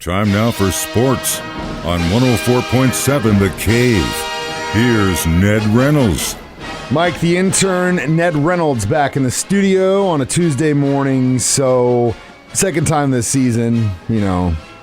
Time now for sports on 104.7 The Cave. Here's Ned Reynolds. Mike, the intern, Ned Reynolds, back in the studio on a Tuesday morning. So, second time this season,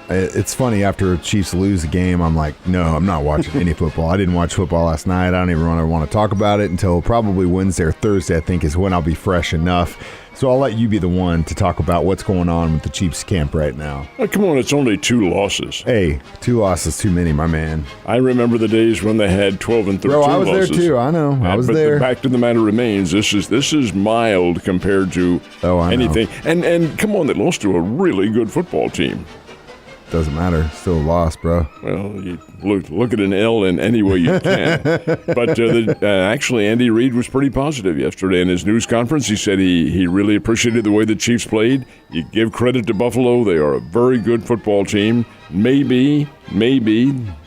it's funny, after Chiefs lose a game, I'm like, no, I'm not watching any football. I didn't watch football last night. I don't even want to talk about it until probably Wednesday or Thursday, I think, is when I'll be fresh enough. So I'll let you be the one to talk about what's going on with the Chiefs camp right now. Oh, come on, it's only 2 losses. Hey, 2 losses too many, my man. I remember the days when they had 12 and 13 Bro, I was losses. there too. I know. I was there. The fact of the matter remains, this is mild compared to anything. And come on, they lost to a really good football team. Doesn't matter. Still a loss, bro. Well, you look at an L in any way you can. But actually, Andy Reid was pretty positive yesterday in his news conference. He said he really appreciated the way the Chiefs played. You give credit to Buffalo. They are a very good football team. Maybe,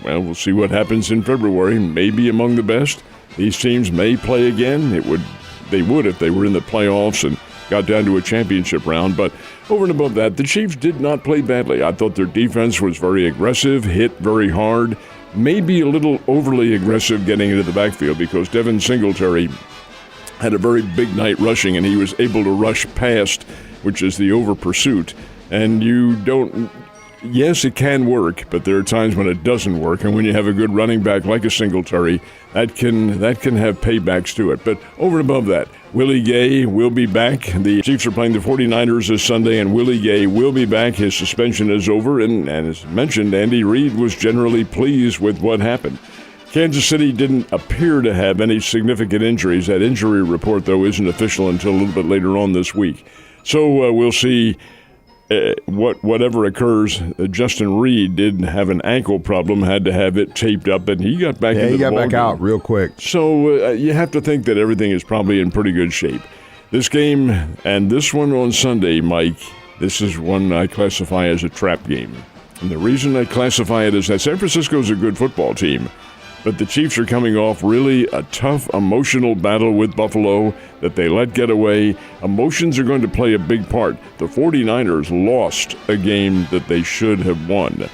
well, we'll see what happens in February. Maybe among the best. These teams may play again. They would if they were in the playoffs and got down to a championship round. But over and above that, the Chiefs did not play badly. I thought their defense was very aggressive, hit very hard, maybe a little overly aggressive getting into the backfield because Devin Singletary had a very big night rushing, and he was able to rush past, which is the over pursuit. And yes, it can work, but there are times when it doesn't work. And when you have a good running back like a Singletary, that can have paybacks to it. But over and above that, Willie Gay will be back. The Chiefs are playing the 49ers this Sunday, and Willie Gay will be back. His suspension is over, and as mentioned, Andy Reid was generally pleased with what happened. Kansas City didn't appear to have any significant injuries. That injury report, though, isn't official until a little bit later on this week. So we'll see whatever occurs. Justin Reed did have an ankle problem, had to have it taped up, and he got back into the ball game. He got back out real quick. So you have to think that everything is probably in pretty good shape. This game and this one on Sunday, Mike, this is one I classify as a trap game. And the reason I classify it is that San Francisco is a good football team, but the Chiefs are coming off really a tough emotional battle with Buffalo that they let get away. Emotions are going to play a big part. The 49ers lost a game that they should have won.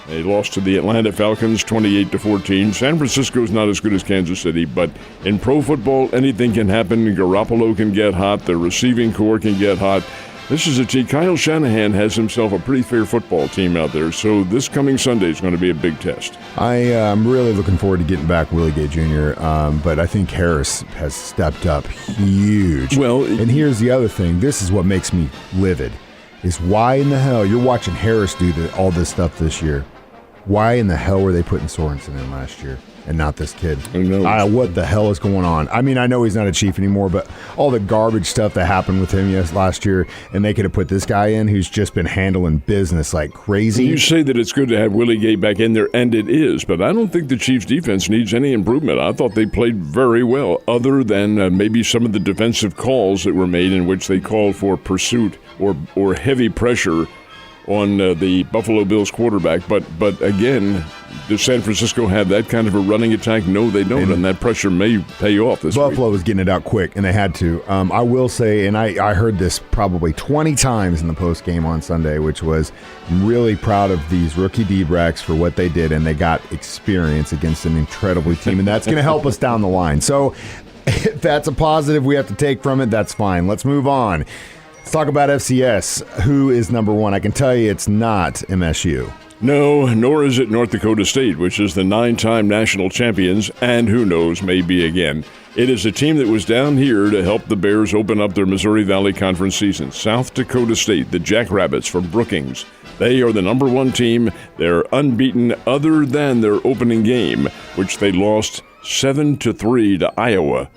They lost to the Atlanta Falcons 28-14. San Francisco is not as good as Kansas City, but in pro football, anything can happen. Garoppolo can get hot. The receiving corps can get hot. This is a team. Kyle Shanahan has himself a pretty fair football team out there, so this coming Sunday is going to be a big test. I'm really looking forward to getting back Willie Gay Jr., but I think Harris has stepped up huge. Well, and here's the other thing. This is what makes me livid, is why in the hell you're watching Harris do all this stuff this year. Why in the hell were they putting Sorensen in last year and not this kid? What the hell is going on? I mean, I know he's not a Chief anymore, but all the garbage stuff that happened with him last year, and they could have put this guy in who's just been handling business like crazy. You say that it's good to have Willie Gay back in there, and it is, but I don't think the Chiefs' defense needs any improvement. I thought they played very well, other than maybe some of the defensive calls that were made in which they called for pursuit or heavy pressure on the Buffalo Bills quarterback. But again, does San Francisco have that kind of a running attack? No, they don't, and that pressure may pay off this week. Buffalo was getting it out quick, and they had to. I will say, and I heard this probably 20 times in the post game on Sunday, which was, I'm really proud of these rookie D-backs for what they did, and they got experience against an incredibly team, and that's going to help us down the line. So if that's a positive we have to take from it, that's fine. Let's move on. Let's talk about FCS. Who is number one? I can tell you it's not MSU. No, nor is it North Dakota State, which is the 9-time national champions, and who knows, maybe again. It is a team that was down here to help the Bears open up their Missouri Valley Conference season. South Dakota State, the Jackrabbits from Brookings. They are the number one team. They're unbeaten other than their opening game, which they lost 7-3 to Iowa.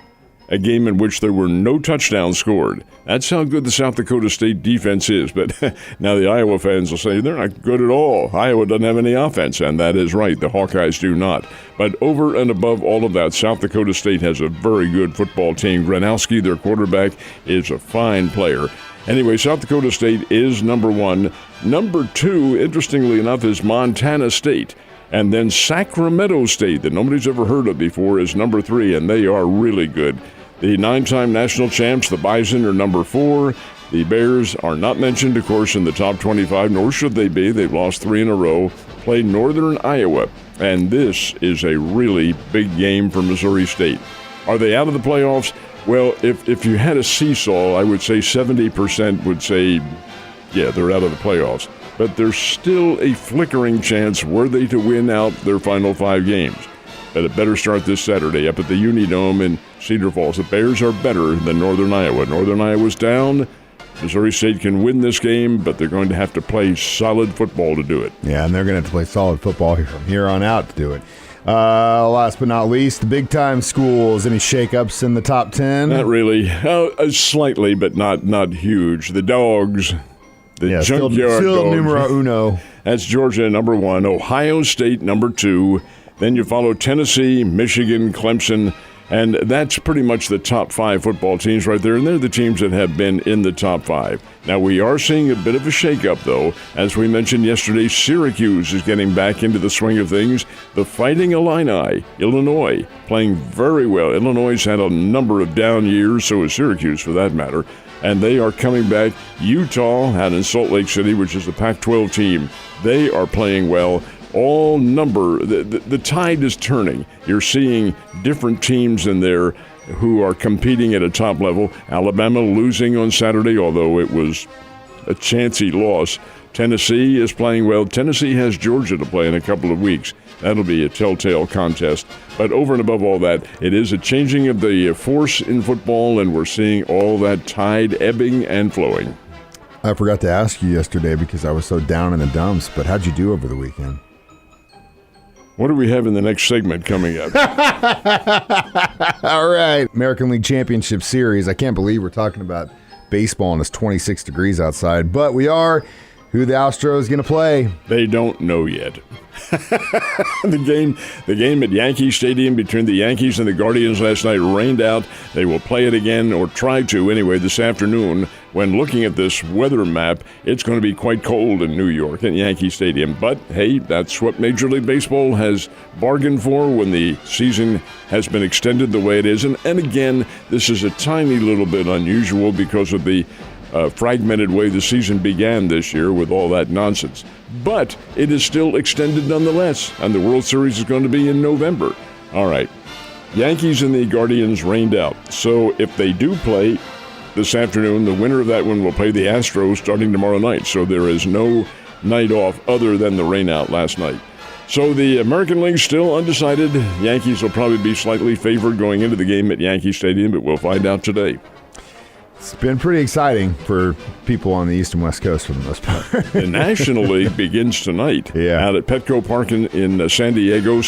A game in which there were no touchdowns scored. That's how good the South Dakota State defense is. But now the Iowa fans will say they're not good at all. Iowa doesn't have any offense, and that is right. The Hawkeyes do not. But over and above all of that, South Dakota State has a very good football team. Gronowski, their quarterback, is a fine player. Anyway, South Dakota State is number one. Number two, interestingly enough, is Montana State. And then Sacramento State, that nobody's ever heard of before, is number 3, and they are really good. The 9-time national champs, the Bison, are number 4. The Bears are not mentioned, of course, in the top 25, nor should they be. They've lost 3 in a row, played Northern Iowa, and this is a really big game for Missouri State. Are they out of the playoffs? Well, if you had a seesaw, I would say 70% would say, yeah, they're out of the playoffs. But there's still a flickering chance were they to win out their final 5 games. But it better start this Saturday up at the Unidome in Cedar Falls. The Bears are better than Northern Iowa. Northern Iowa's down. Missouri State can win this game, but they're going to have to play solid football to do it. Yeah, and they're going to have to play solid football from here on out to do it. Last but not least, the big-time schools. Any shakeups in the top 10? Not really. Slightly, but not huge. The Dogs, the Junkyard still Dogs. numero uno. That's Georgia, number 1. Ohio State, number 2. Then you follow Tennessee, Michigan, Clemson. And that's pretty much the top 5 football teams right there, and they're the teams that have been in the top 5. Now, we are seeing a bit of a shakeup, though. As we mentioned yesterday, Syracuse is getting back into the swing of things. The Fighting Illini, Illinois, playing very well. Illinois has had a number of down years, so has Syracuse for that matter, and they are coming back. Utah out in Salt Lake City, which is the Pac-12 team, they are playing well. The tide is turning. You're seeing different teams in there who are competing at a top level. Alabama losing on Saturday, although it was a chancy loss. Tennessee is playing well. Tennessee has Georgia to play in a couple of weeks. That'll be a telltale contest. But over and above all that, it is a changing of the force in football, and we're seeing all that tide ebbing and flowing. I forgot to ask you yesterday because I was so down in the dumps, but how'd you do over the weekend? What do we have in the next segment coming up? All right. American League Championship Series. I can't believe we're talking about baseball and it's 26 degrees outside, but we are. Who the Astros going to play? They don't know yet. The game at Yankee Stadium between the Yankees and the Guardians last night rained out. They will play it again, or try to anyway, this afternoon. When looking at this weather map, it's going to be quite cold in New York at Yankee Stadium. But, hey, that's what Major League Baseball has bargained for when the season has been extended the way it is. And again, this is a tiny little bit unusual because of the fragmented way the season began this year with all that nonsense. But it is still extended nonetheless, and the World Series is going to be in November. All right. Yankees and the Guardians rained out. So if they do play this afternoon, the winner of that one will play the Astros starting tomorrow night. So there is no night off other than the rain out last night. So the American League still undecided. Yankees will probably be slightly favored going into the game at Yankee Stadium, but we'll find out today. It's been pretty exciting for people on the East and West Coast for the most part. The National League begins tonight out at Petco Park in San Diego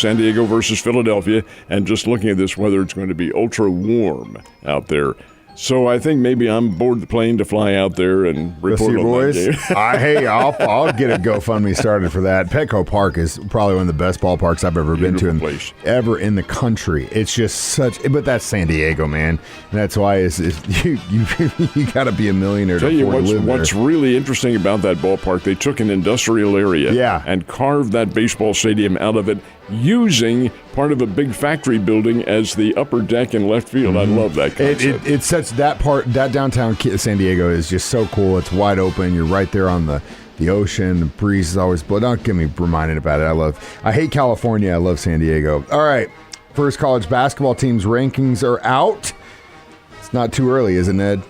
versus Philadelphia. And just looking at this weather, it's going to be ultra warm out there. So I think maybe I'm aboard the plane to fly out there and report on that game. Hey, I'll get a GoFundMe started for that. Petco Park is probably one of the best ballparks I've ever been to ever in the country. It's just but that's San Diego, man. And that's why you got to be a millionaire to afford to live there. What's really interesting about that ballpark, they took an industrial area and carved that baseball stadium out of it using part of a big factory building as the upper deck in left field. I love that concept. It's such that downtown San Diego is just so cool. It's wide open. You're right there on the ocean. The breeze is always blowing. Don't get me reminded about it. I hate California. I love San Diego. All right. First college basketball teams rankings are out. It's not too early, is it, Ned?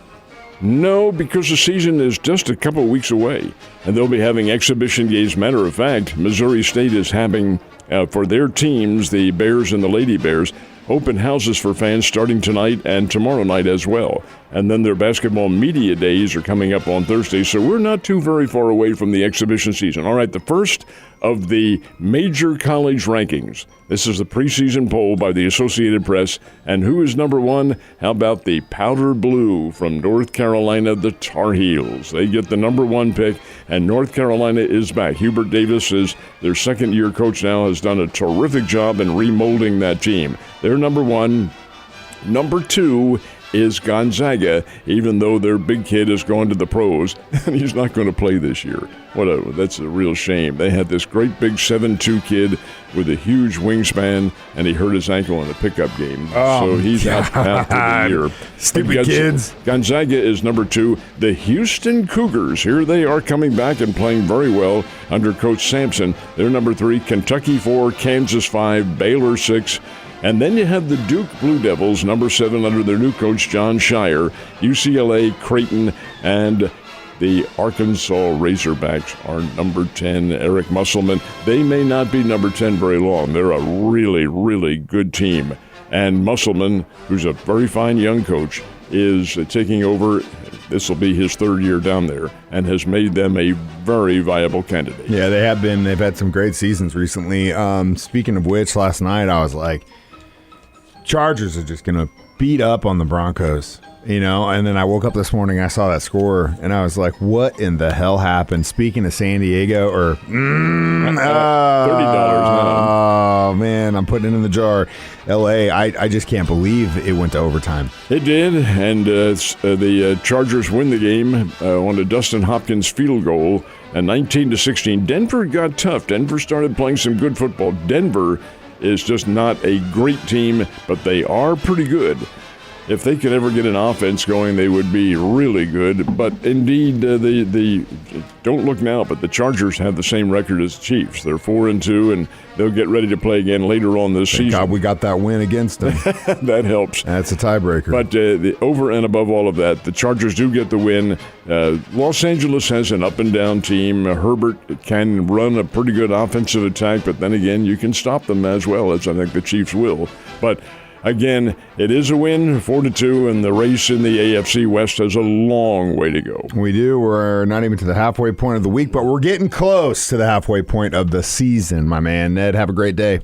No, because the season is just a couple of weeks away, and they'll be having exhibition games. Matter of fact, Missouri State is having, for their teams, the Bears and the Lady Bears, open houses for fans starting tonight and tomorrow night as well. And then their basketball media days are coming up on Thursday, so we're not too very far away from the exhibition season. All right, the first of the major college rankings. This is the preseason poll by the Associated Press. And who is number one? How about the Powder Blue from North Carolina, the Tar Heels? They get the number one pick, and North Carolina is back. Hubert Davis is their second-year coach now, has done a terrific job in remolding that team. They're number one. Number two is Gonzaga, even though their big kid has gone to the pros, and he's not going to play this year. That's a real shame. They had this great big 7'2" kid with a huge wingspan, and he hurt his ankle in a pickup game. So he's out for the year. Stupid kids. Gonzaga is number 2. The Houston Cougars, here they are coming back and playing very well under Coach Sampson. They're number 3. Kentucky 4, Kansas 5, Baylor 6. And then you have the Duke Blue Devils, number 7, under their new coach, John Shire, UCLA, Creighton, and the Arkansas Razorbacks are number 10, Eric Musselman. They may not be number 10 very long. They're a really, really good team. And Musselman, who's a very fine young coach, is taking over. This will be his 3rd year down there and has made them a very viable candidate. Yeah, they have been. They've had some great seasons recently. Speaking of which, last night I was like, Chargers are just going to beat up on the Broncos, and then I woke up this morning, I saw that score, and I was like, what in the hell happened? Speaking of San Diego, or $30 now. Oh, man, I'm putting it in the jar. L.A., I just can't believe it went to overtime. It did, and the Chargers win the game on a Dustin Hopkins field goal, and 19-16. Denver got tough. Denver started playing some good football. Denver is just not a great team, but they are pretty good. If they could ever get an offense going, they would be really good. But indeed, the don't look now, but the Chargers have the same record as the Chiefs. They're 4-2, and they'll get ready to play again later on this season. God, we got that win against them. That helps. That's a tiebreaker. But over and above all of that, the Chargers do get the win. Los Angeles has an up-and-down team. Herbert can run a pretty good offensive attack, but then again, you can stop them as well, as I think the Chiefs will. But again, it is a win, 4-2, and the race in the AFC West has a long way to go. We do. We're not even to the halfway point of the week, but we're getting close to the halfway point of the season, my man. Ned, have a great day.